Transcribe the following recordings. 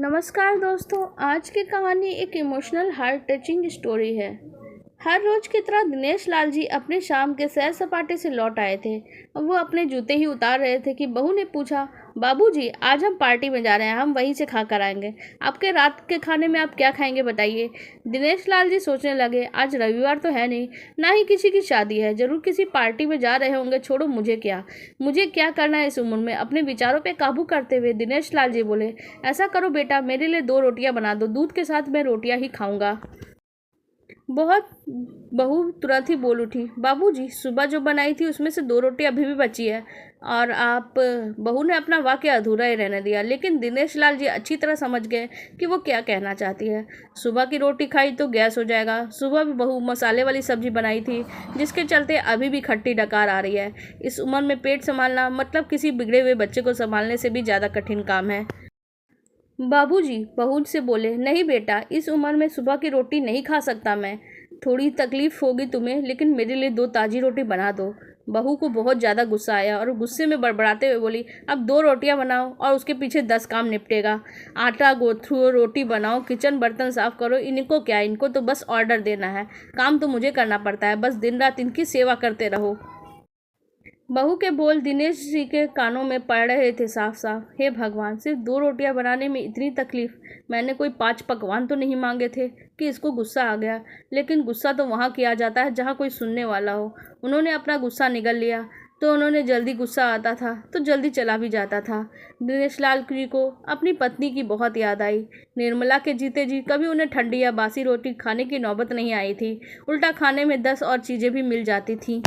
नमस्कार दोस्तों, आज की कहानी एक इमोशनल हार्ट टचिंग स्टोरी है। हर रोज की तरह दिनेश लाल जी अपने शाम के सैर सपाटे से लौट आए थे। वो अपने जूते ही उतार रहे थे कि बहू ने पूछा, बाबूजी आज हम पार्टी में जा रहे हैं, हम वहीं से खा कर आएंगे। आपके रात के खाने में आप क्या खाएंगे बताइए। दिनेश लाल जी सोचने लगे, आज रविवार तो है नहीं, ना ही किसी की शादी है, जरूर किसी पार्टी में जा रहे होंगे। छोड़ो, मुझे क्या करना है इस उम्र में। अपने विचारों पे काबू करते हुए दिनेश लाल जी बोले, ऐसा करो बेटा, मेरे लिए 2 रोटियां बना दो, दूध के साथ मैं रोटियां ही खाऊंगा। बहुत बहू तुरंत ही बोल उठी, बाबूजी सुबह जो बनाई थी उसमें से 2 रोटी अभी भी बची है। और आप बहू ने अपना वाक्य अधूरा ही रहने दिया, लेकिन दिनेश लाल जी अच्छी तरह समझ गए कि वो क्या कहना चाहती है। सुबह की रोटी खाई तो गैस हो जाएगा। सुबह भी बहू मसाले वाली सब्जी बनाई थी, जिसके चलते अभी भी खट्टी डकार आ रही है। इस उम्र में पेट संभालना मतलब किसी बिगड़े हुए बच्चे को संभालने से भी ज़्यादा कठिन काम है। बाबूजी बहू से बोले, नहीं बेटा, इस उम्र में सुबह की रोटी नहीं खा सकता मैं। थोड़ी तकलीफ होगी तुम्हें, लेकिन मेरे लिए 2 ताज़ी रोटी बना दो। बहू को बहुत ज़्यादा गुस्सा आया और गुस्से में बड़बड़ाते हुए बोली, अब 2 रोटियां बनाओ और उसके पीछे 10 काम निपटेगा। आटा गूंथो, रोटी बनाओ, किचन बर्तन साफ करो। इनको क्या, इनको तो बस ऑर्डर देना है। काम तो मुझे करना पड़ता है, बस दिन रात इनकी सेवा करते रहो। बहू के बोल दिनेश जी के कानों में पड़ रहे थे साफ साफ। हे भगवान, सिर्फ 2 रोटियां बनाने में इतनी तकलीफ। मैंने कोई 5 पकवान तो नहीं मांगे थे कि इसको गुस्सा आ गया। लेकिन गुस्सा तो वहाँ किया जाता है जहाँ कोई सुनने वाला हो। उन्होंने अपना गुस्सा निगल लिया तो उन्होंने जल्दी गुस्सा आता था तो जल्दी चला भी जाता था। दिनेश लाल जी को अपनी पत्नी की बहुत याद आई। निर्मला के जीते जी कभी उन्हें ठंडी या बासी रोटी खाने की नौबत नहीं आई थी। उल्टा खाने में 10 और चीज़ें भी मिल जाती थीं।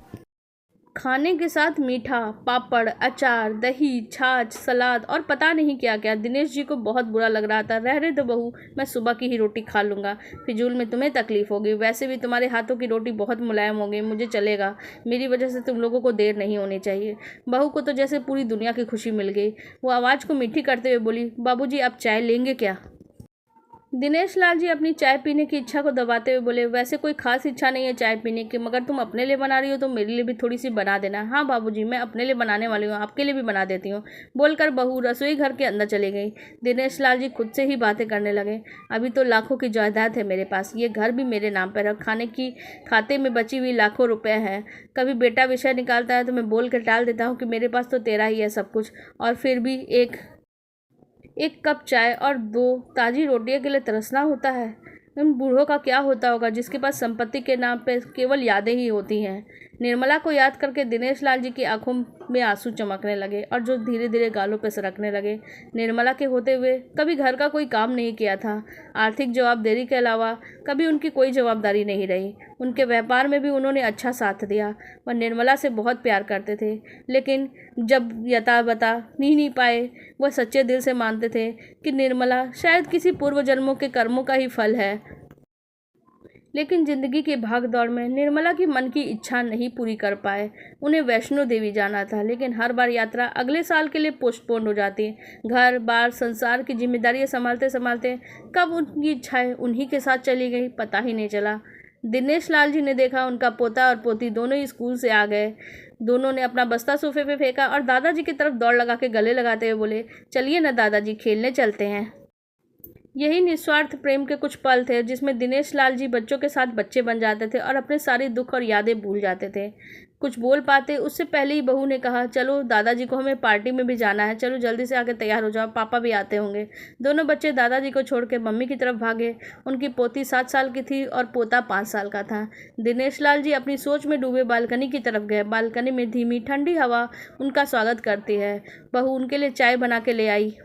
खाने के साथ मीठा, पापड़, अचार, दही, छाछ, सलाद और पता नहीं क्या क्या। दिनेश जी को बहुत बुरा लग रहा था। रहने दो बहू, मैं सुबह की ही रोटी खा लूँगा। फिजूल में तुम्हें तकलीफ होगी। वैसे भी तुम्हारे हाथों की रोटी बहुत मुलायम होगी, मुझे चलेगा। मेरी वजह से तुम लोगों को देर नहीं होनी चाहिए। बहू को तो जैसे पूरी दुनिया की खुशी मिल गई। वो आवाज़ को मीठी करते हुए बोली, बाबूजी आप चाय लेंगे क्या? दिनेश लाल जी अपनी चाय पीने की इच्छा को दबाते हुए बोले, वैसे कोई खास इच्छा नहीं है चाय पीने की, मगर तुम अपने लिए बना रही हो तो मेरे लिए भी थोड़ी सी बना देना। हाँ बाबूजी, मैं अपने लिए बनाने वाली हूँ, आपके लिए भी बना देती हूँ। बोलकर बहू रसोई घर के अंदर चली गई। दिनेश लाल जी खुद से ही बातें करने लगे, अभी तो लाखों की जायदाद है मेरे पास, ये घर भी मेरे नाम पर है, खाते में बची हुई लाखों रुपये हैं। कभी बेटा विषय निकालता है तो मैं बोल कर टाल देता हूँ कि मेरे पास तो तेरा ही है सब कुछ, और फिर भी एक कप चाय और 2 ताज़ी रोटियों के लिए तरसना होता है। उन बूढ़ों का क्या होता होगा जिसके पास संपत्ति के नाम पे केवल यादें ही होती हैं। निर्मला को याद करके दिनेश लाल जी की आंखों में आंसू चमकने लगे और जो धीरे धीरे गालों पर सरकने लगे। निर्मला के होते हुए कभी घर का कोई काम नहीं किया था। आर्थिक जवाबदेही के अलावा कभी उनकी कोई जवाबदारी नहीं रही। उनके व्यापार में भी उन्होंने अच्छा साथ दिया। वह निर्मला से बहुत प्यार करते थे, लेकिन जब यथा बता नहीं पाए, वह सच्चे दिल से मानते थे कि निर्मला शायद किसी पूर्व जन्मों के कर्मों का ही फल है। लेकिन जिंदगी की भाग दौड़ में निर्मला की मन की इच्छा नहीं पूरी कर पाए। उन्हें वैष्णो देवी जाना था, लेकिन हर बार यात्रा अगले साल के लिए पोस्टपोन हो जाती। घर बार संसार की जिम्मेदारियां संभालते संभालते कब उनकी इच्छाएं उन्हीं के साथ चली गई, पता ही नहीं चला। दिनेश लाल जी ने देखा उनका पोता और पोती दोनों ही स्कूल से आ गए। दोनों ने अपना बस्ता सोफे पे फेंका और दादाजी की तरफ दौड़ लगा के गले लगाते हुए बोले, चलिए ना दादाजी, खेलने चलते हैं। यही निस्वार्थ प्रेम के कुछ पल थे जिसमें दिनेश लाल जी बच्चों के साथ बच्चे बन जाते थे और अपने सारे दुख और यादें भूल जाते थे। कुछ बोल पाते उससे पहले ही बहू ने कहा, चलो दादाजी को हमें पार्टी में भी जाना है, चलो जल्दी से आके तैयार हो जाओ, पापा भी आते होंगे। दोनों बच्चे दादाजी को छोड़ के मम्मी की तरफ भागे। उनकी पोती 7 साल की थी और पोता 5 साल का था। दिनेश लाल जी अपनी सोच में डूबे बालकनी की तरफ गए। बालकनी में धीमी ठंडी हवा उनका स्वागत करती है। बहू उनके लिए चाय बना के ले आई।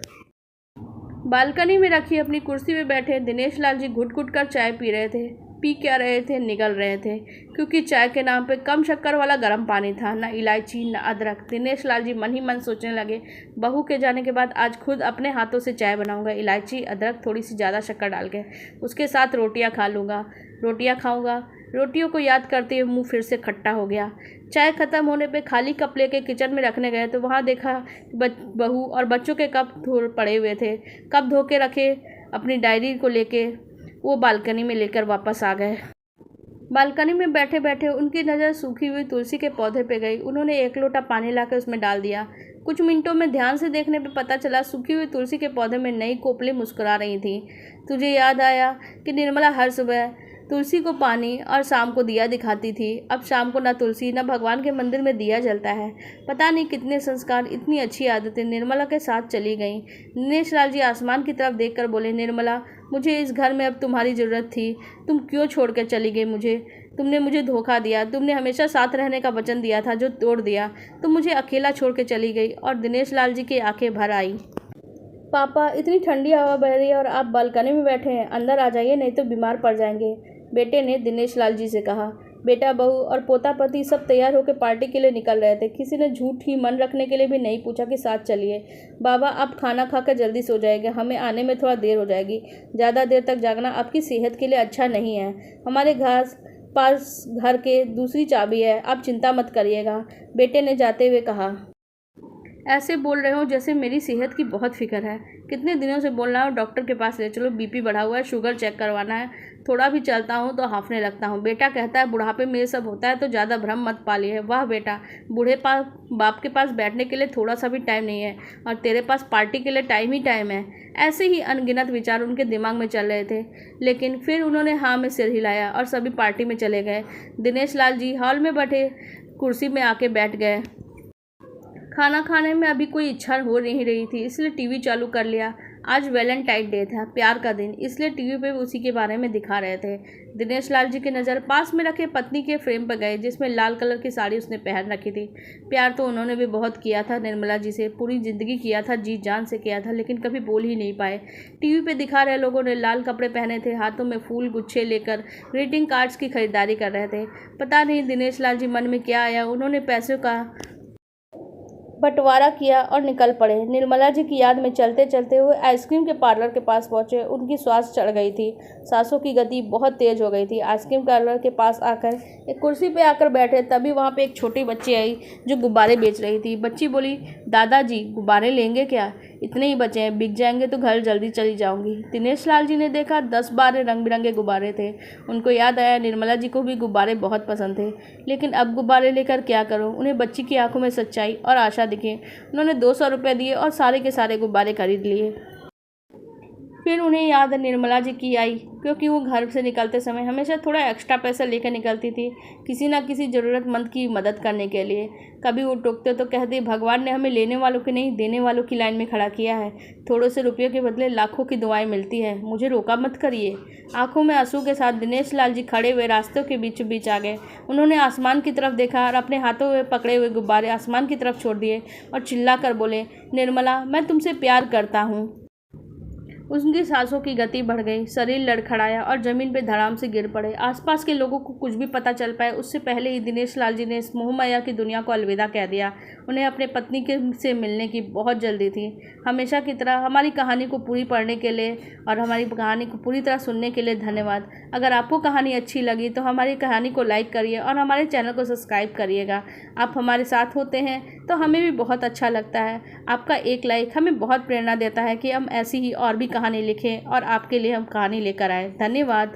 बालकनी में रखी अपनी कुर्सी में बैठे दिनेश लाल जी घुट घुट कर चाय पी रहे थे। पी क्या रहे थे, निगल रहे थे, क्योंकि चाय के नाम पे कम शक्कर वाला गर्म पानी था, ना इलायची ना अदरक। दिनेश लाल जी मन ही मन सोचने लगे, बहू के जाने के बाद आज खुद अपने हाथों से चाय बनाऊंगा, इलायची अदरक थोड़ी सी ज़्यादा शक्कर डाल के, उसके साथ रोटियां खा लूँगा, रोटियां खाऊंगा। रोटियों को याद करते हुए मुंह फिर से खट्टा हो गया। चाय खत्म होने पे खाली कप लेके किचन में रखने गए तो वहाँ देखा बहू और बच्चों के कप पड़े हुए थे। कप धो के रखे, अपनी डायरी को लेके वो बालकनी में लेकर वापस आ गए। बालकनी में बैठे बैठे उनकी नज़र सूखी हुई तुलसी के पौधे पे गई। उन्होंने 1 लोटा पानी लाकर उसमें डाल दिया। कुछ मिनटों में ध्यान से देखने पर पता चला सूखी हुई तुलसी के पौधे में नई कोपलें मुस्कुरा रही थी। तुझे याद आया कि निर्मला हर सुबह तुलसी को पानी और शाम को दिया दिखाती थी। अब शाम को न तुलसी न भगवान के मंदिर में दिया जलता है। पता नहीं कितने संस्कार, इतनी अच्छी आदतें निर्मला के साथ चली गईं। दिनेश लाल जी आसमान की तरफ देखकर बोले, निर्मला, मुझे इस घर में अब तुम्हारी ज़रूरत थी। तुम क्यों छोड़ कर चली गई मुझे? तुमने मुझे धोखा दिया। तुमने हमेशा साथ रहने का वचन दिया था, जो तोड़ दिया। तुम मुझे अकेला छोड़ के चली गई। और दिनेश लाल जी की आंखें भर आई। पापा, इतनी ठंडी हवा बह रही है और आप बालकनी में बैठे हैं। अंदर आ जाइए, नहीं तो बीमार पड़ जाएंगे, बेटे ने दिनेश लाल जी से कहा। बेटा, बहू और पोता पति सब तैयार होकर पार्टी के लिए निकल रहे थे। किसी ने झूठ ही मन रखने के लिए भी नहीं पूछा कि साथ चलिए। बाबा, आप खाना खाकर जल्दी सो जाएंगे, हमें आने में थोड़ा देर हो जाएगी। ज़्यादा देर तक जागना आपकी सेहत के लिए अच्छा नहीं है। हमारे पास घर के दूसरी चाबी है, आप चिंता मत करिएगा, बेटे ने जाते हुए कहा। ऐसे बोल रहे हो जैसे मेरी सेहत की बहुत फिक्र है। कितने दिनों से बोल रहा हूँ डॉक्टर के पास ले चलो, बीपी बढ़ा हुआ है, शुगर चेक करवाना है। थोड़ा भी चलता हूँ तो हांफने लगता हूँ। बेटा कहता है बुढ़ापे में ये सब होता है, तो ज़्यादा भ्रम मत पालिए। वाह बेटा, बूढ़े बाप के पास बैठने के लिए थोड़ा सा भी टाइम नहीं है, और तेरे पास पार्टी के लिए टाइम ही टाइम है। ऐसे ही अनगिनत विचार उनके दिमाग में चल रहे थे, लेकिन फिर उन्होंने हाँ में सिर हिलाया और सभी पार्टी में चले गए। दिनेश लाल जी हॉल में बैठे कुर्सी में आके बैठ गए। खाना खाने में अभी कोई इच्छा हो नहीं रही थी, इसलिए टीवी चालू कर लिया। आज वैलेंटाइन डे था, प्यार का दिन, इसलिए टीवी पे उसी के बारे में दिखा रहे थे। दिनेश लाल जी की नज़र पास में रखे पत्नी के फ्रेम पर गए, जिसमें लाल कलर की साड़ी उसने पहन रखी थी। प्यार तो उन्होंने भी बहुत किया था निर्मला जी से, पूरी ज़िंदगी किया था, जी जान से किया था, लेकिन कभी बोल ही नहीं पाए। टीवी पे दिखा रहे लोगों ने लाल कपड़े पहने थे, हाथों में फूल गुच्छे लेकर ग्रीटिंग कार्ड्स की खरीदारी कर रहे थे। पता नहीं दिनेश लाल जी मन में क्या आया, उन्होंने पैसों का बंटवारा किया और निकल पड़े। निर्मला जी की याद में चलते चलते हुए आइसक्रीम के पार्लर के पास पहुंचे। उनकी श्वास चढ़ गई थी, सांसों की गति बहुत तेज हो गई थी। आइसक्रीम पार्लर के पास आकर एक कुर्सी पे आकर बैठे, तभी वहां पे एक छोटी बच्ची आई जो गुब्बारे बेच रही थी। बच्ची बोली, दादाजी गुब्बारे लेंगे क्या? इतने ही बचे हैं, बिक जाएंगे तो घर जल्दी चली जाऊंगी। दिनेश लाल जी ने देखा 10-12 रंग बिरंगे गुब्बारे थे। उनको याद आया निर्मला जी को भी गुब्बारे बहुत पसंद थे, लेकिन अब गुब्बारे लेकर क्या करो? उन्हें बच्ची की आंखों में सच्चाई और आशा दिखे। उन्होंने 200 रुपये दिए और सारे के सारे गुब्बारे खरीद लिए। फिर उन्हें याद निर्मला जी की आई, क्योंकि वो घर से निकलते समय हमेशा थोड़ा एक्स्ट्रा पैसा लेकर निकलती थी, किसी ना किसी ज़रूरतमंद की मदद करने के लिए। कभी वो टोकते तो कहते, भगवान ने हमें लेने वालों की नहीं देने वालों की लाइन में खड़ा किया है। थोड़े से रुपयों के बदले लाखों की दुआएं मिलती है, मुझे रोका मत करिए। आंखों में आंसू के साथ दिनेश लाल जी खड़े हुए रास्तों के बीचों बीच आ गए। उन्होंने आसमान की तरफ देखा और अपने हाथों में पकड़े हुए गुब्बारे आसमान की तरफ छोड़ दिए और चिल्ला कर बोले, निर्मला, मैं तुमसे प्यार करता हूँ। उनकी सांसों की गति बढ़ गई, शरीर लड़खड़ाया और जमीन पर धड़ाम से गिर पड़े। आसपास के लोगों को कुछ भी पता चल पाए उससे पहले ही दिनेश लाल जी ने इस मोहमाया की दुनिया को अलविदा कह दिया। उन्हें अपने पत्नी से मिलने की बहुत जल्दी थी। हमेशा की तरह हमारी कहानी को पूरी पढ़ने के लिए और हमारी कहानी को पूरी तरह सुनने के लिए धन्यवाद। अगर आपको कहानी अच्छी लगी तो हमारी कहानी को लाइक करिए और हमारे चैनल को सब्सक्राइब करिएगा। आप हमारे साथ होते हैं तो हमें भी बहुत अच्छा लगता है। आपका एक लाइक हमें बहुत प्रेरणा देता है कि हम ऐसी ही और भी कहानी लिखें और आपके लिए हम कहानी लेकर आए। धन्यवाद।